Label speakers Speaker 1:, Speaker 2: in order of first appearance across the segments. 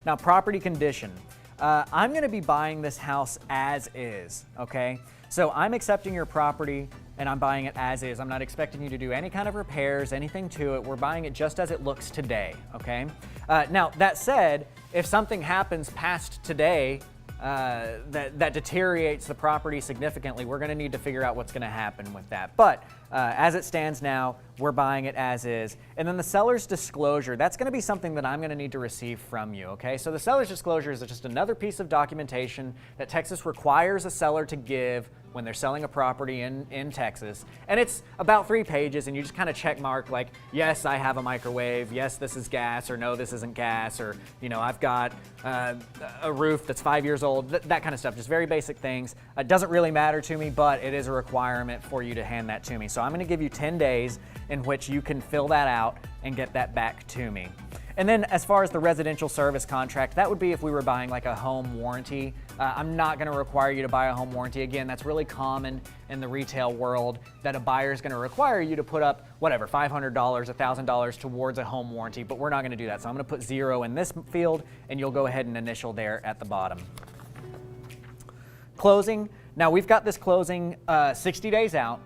Speaker 1: Now, property condition. I'm going to be buying this house as is, okay? So I'm accepting your property and I'm buying it as is. I'm not expecting you to do any kind of repairs, anything to it. We're buying it just as it looks today, okay? Now, that said, if something happens past today that deteriorates the property significantly, we're going to need to figure out what's going to happen with that. But as it stands now, we're buying it as is. And then the seller's disclosure, that's going to be something that I'm going to need to receive from you, okay? So the seller's disclosure is just another piece of documentation that Texas requires a seller to give when they're selling a property in Texas. And it's about 3 pages, and you just kind of check mark like, yes, I have a microwave, yes, this is gas, or no, this isn't gas, or, you know, I've got a roof that's 5 years old, that kind of stuff, just very basic things. It doesn't really matter to me, but it is a requirement for you to hand that to me. So I'm going to give you 10 days in which you can fill that out and get that back to me. And then as far as the residential service contract, that would be if we were buying like a home warranty. I'm not going to require you to buy a home warranty. Again, that's really common in the retail world that a buyer is going to require you to put up whatever, $500, $1,000 towards a home warranty, but we're not going to do that. So I'm going to put 0 in this field, and you'll go ahead and initial there at the bottom. Closing. Now we've got this closing 60 days out.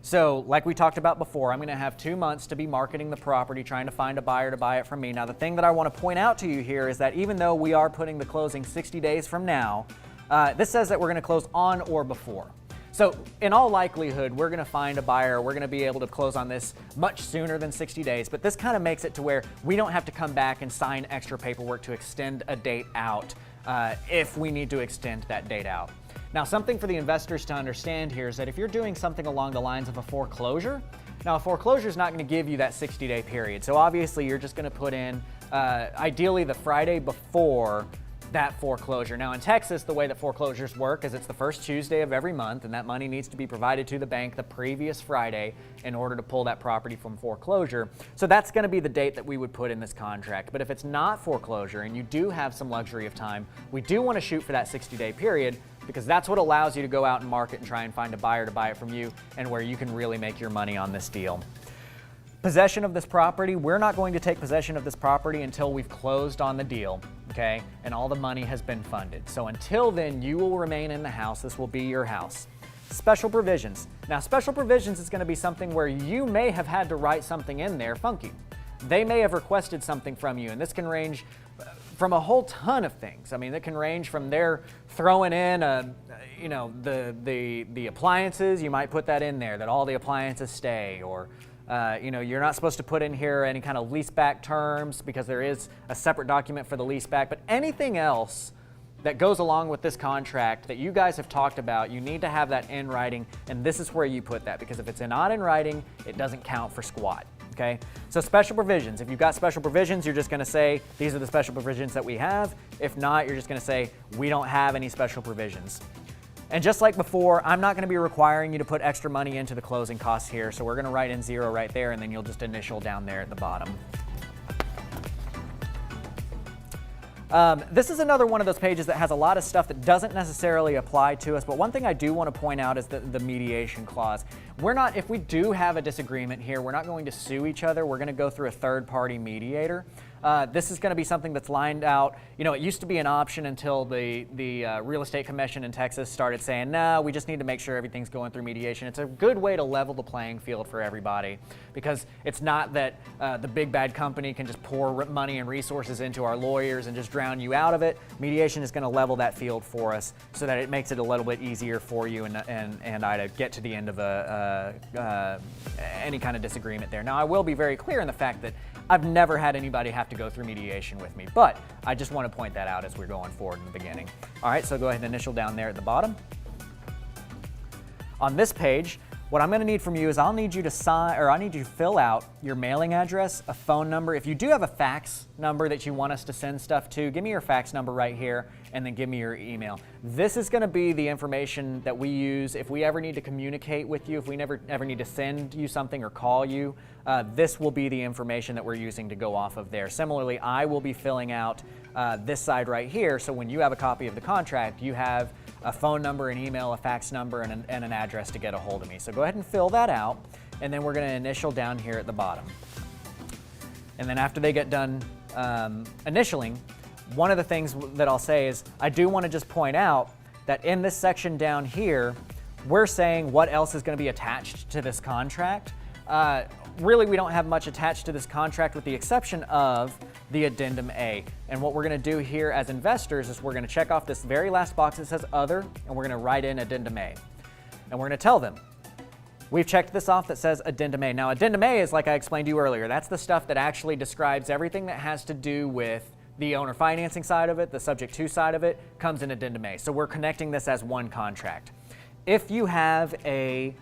Speaker 1: So like we talked about before, I'm going to have 2 months to be marketing the property, trying to find a buyer to buy it from me. Now the thing that I want to point out to you here is that even though we are putting the closing 60 days from now, this says that we're going to close on or before. So in all likelihood, we're going to find a buyer. We're going to be able to close on this much sooner than 60 days. But this kind of makes it to where we don't have to come back and sign extra paperwork to extend a date out if we need to extend that date out. Now, something for the investors to understand here is that if you're doing something along the lines of a foreclosure, now a foreclosure is not going to give you that 60-day period. So obviously, you're just going to put in, ideally, the Friday before that foreclosure. Now in Texas, the way that foreclosures work is it's the first Tuesday of every month, and that money needs to be provided to the bank the previous Friday in order to pull that property from foreclosure. So that's going to be the date that we would put in this contract. But if it's not foreclosure and you do have some luxury of time, we do want to shoot for that 60-day period, because that's what allows you to go out and market and try and find a buyer to buy it from you, and where you can really make your money on this deal. Possession of this property, we're not going to take possession of this property until we've closed on the deal, okay, and all the money has been funded. So until then, you will remain in the house. This will be your house. Special provisions. Now, special provisions is going to be something where you may have had to write something in there funky. They may have requested something from you, and this can range from a whole ton of things. I mean, it can range from their throwing in, the appliances. You might put that in there, that all the appliances stay, or you're not supposed to put in here any kind of leaseback terms because there is a separate document for the leaseback. But anything else that goes along with this contract that you guys have talked about, you need to have that in writing, and this is where you put that, because if it's not in writing, it doesn't count for squat. Okay, so special provisions. If you've got special provisions, you're just going to say, these are the special provisions that we have. If not, you're just going to say, we don't have any special provisions. And just like before, I'm not going to be requiring you to put extra money into the closing costs here. So we're going to write in 0 right there, and then you'll just initial down there at the bottom. This is another one of those pages that has a lot of stuff that doesn't necessarily apply to us, but one thing I do want to point out is the mediation clause. If we do have a disagreement here, we're not going to sue each other. We're going to go through a third-party mediator. This is going to be something that's lined out. You know, it used to be an option until the Real Estate Commission in Texas started saying, no, we just need to make sure everything's going through mediation. It's a good way to level the playing field for everybody, because it's not that the big bad company can just pour money and resources into our lawyers and just drown you out of it. Mediation is going to level that field for us so that it makes it a little bit easier for you and I to get to the end of any kind of disagreement there. Now, I will be very clear in the fact that I've never had anybody have to go through mediation with me, but I just want to point that out as we're going forward in the beginning. All right, so go ahead and initial down there at the bottom. On this page, what I'm going to need from you is I need you to fill out your mailing address, a phone number. If you do have a fax number that you want us to send stuff to, give me your fax number right here, and then give me your email. This is going to be the information that we use if we ever need to communicate with you, if we ever need to send you something or call you. This will be the information that we're using to go off of there. Similarly, I will be filling out this side right here, so when you have a copy of the contract, you have a phone number, an email, a fax number, and an address to get a hold of me. So go ahead and fill that out, and then we're going to initial down here at the bottom. And then after they get done initialing, one of the things that I'll say is I do want to just point out that in this section down here, we're saying what else is going to be attached to this contract. Really, we don't have much attached to this contract with the exception of the Addendum A. And what we're going to do here as investors is we're going to check off this very last box that says Other, and we're going to write in Addendum A. And we're going to tell them, we've checked this off that says Addendum A. Now, Addendum A is, like I explained to you earlier, that's the stuff that actually describes everything that has to do with the owner financing side of it, the subject to side of it, comes in Addendum A. So we're connecting this as one contract. If you have a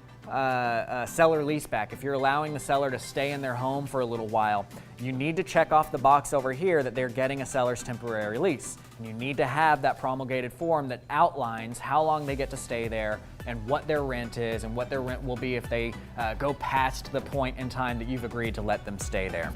Speaker 1: seller leaseback, if you're allowing the seller to stay in their home for a little while, you need to check off the box over here that they're getting a seller's temporary lease. And you need to have that promulgated form that outlines how long they get to stay there and what their rent is and what their rent will be if they go past the point in time that you've agreed to let them stay there.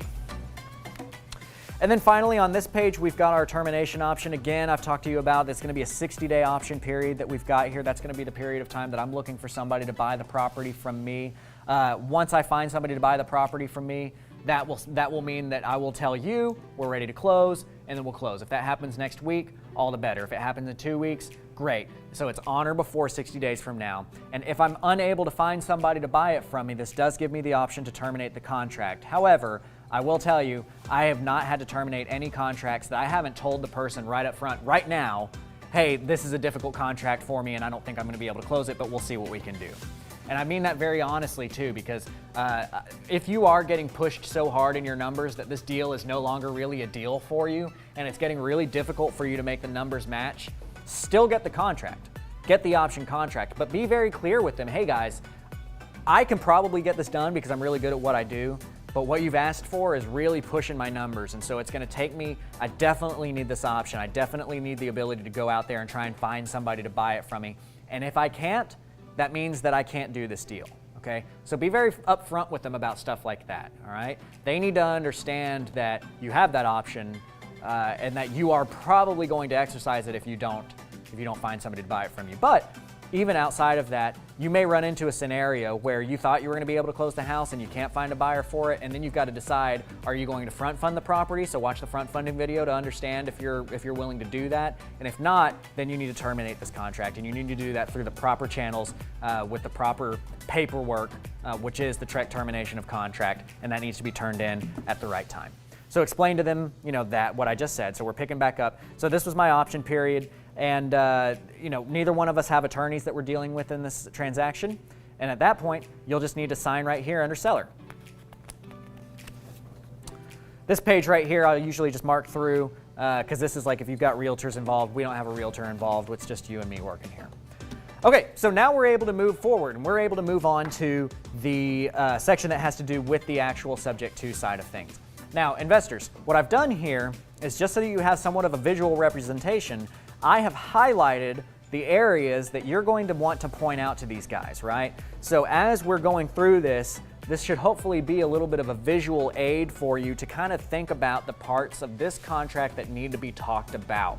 Speaker 1: And then finally on this page, we've got our termination option. Again, I've talked to you about it's going to be a 60-day option period that we've got here. That's going to be the period of time that I'm looking for somebody to buy the property from me. Once I find somebody to buy the property from me, that will mean that I will tell you we're ready to close, and then we'll close. If that happens next week, all the better. If it happens in 2 weeks, great. So it's on or before 60 days from now. And if I'm unable to find somebody to buy it from me, this does give me the option to terminate the contract. However, I will tell you, I have not had to terminate any contracts that I haven't told the person right up front, right now, hey, this is a difficult contract for me and I don't think I'm going to be able to close it, but we'll see what we can do. And I mean that very honestly too, because if you are getting pushed so hard in your numbers that this deal is no longer really a deal for you and it's getting really difficult for you to make the numbers match, still get the contract, get the option contract, but be very clear with them, hey guys, I can probably get this done because I'm really good at what I do, but what you've asked for is really pushing my numbers, and so it's going to take me, I definitely need this option. I definitely need the ability to go out there and try and find somebody to buy it from me. And if I can't, that means that I can't do this deal, okay? So be very upfront with them about stuff like that, all right? They need to understand that you have that option and that you are probably going to exercise it if you don't find somebody to buy it from you. But even outside of that, you may run into a scenario where you thought you were going to be able to close the house and you can't find a buyer for it, and then you've got to decide, are you going to front fund the property? So watch the front funding video to understand if you're willing to do that. And if not, then you need to terminate this contract, and you need to do that through the proper channels with the proper paperwork, which is the termination of contract, and that needs to be turned in at the right time. So explain to them, that what I just said. So we're picking back up. So this was my option period. And neither one of us have attorneys that we're dealing with in this transaction. And at that point, you'll just need to sign right here under seller. This page right here, I'll usually just mark through because this is like if you've got realtors involved. We don't have a realtor involved. It's just you and me working here. Okay, so now we're able to move forward, and we're able to move on to the section that has to do with the actual subject to side of things. Now, investors, what I've done here is just so that you have somewhat of a visual representation, I have highlighted the areas that you're going to want to point out to these guys, right? So as we're going through this should hopefully be a little bit of a visual aid for you to kind of think about the parts of this contract that need to be talked about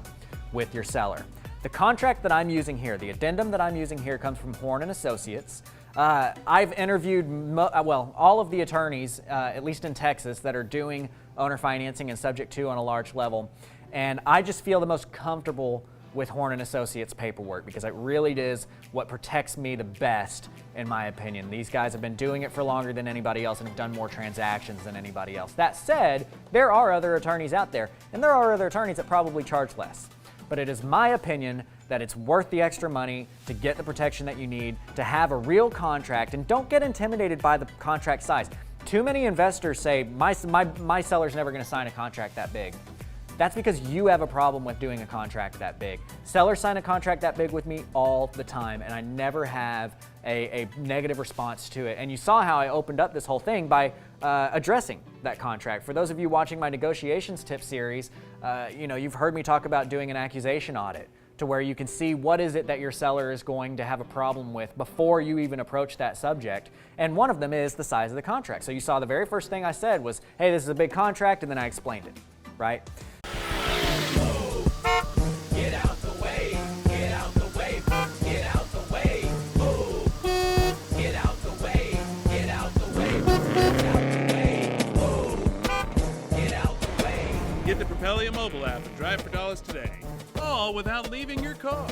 Speaker 1: with your seller. The contract that I'm using here, the addendum that I'm using here, comes from Horn & Associates. I've interviewed all of the attorneys, at least in Texas, that are doing owner financing and subject to on a large level. And I just feel the most comfortable with Horn & Associates paperwork because it really is what protects me the best, in my opinion. These guys have been doing it for longer than anybody else and have done more transactions than anybody else. That said, there are other attorneys out there, and there are other attorneys that probably charge less. But it is my opinion that it's worth the extra money to get the protection that you need to have a real contract, and don't get intimidated by the contract size. Too many investors say, my seller's never gonna sign a contract that big. That's because you have a problem with doing a contract that big. Sellers sign a contract that big with me all the time, and I never have a negative response to it. And you saw how I opened up this whole thing by addressing that contract. For those of you watching my negotiations tip series, you've heard me talk about doing an accusation audit to where you can see what is it that your seller is going to have a problem with before you even approach that subject. And one of them is the size of the contract. So you saw the very first thing I said was, hey, this is a big contract, and then I explained it, right?
Speaker 2: Get the Propelio mobile app and drive for dollars today. All without leaving your car.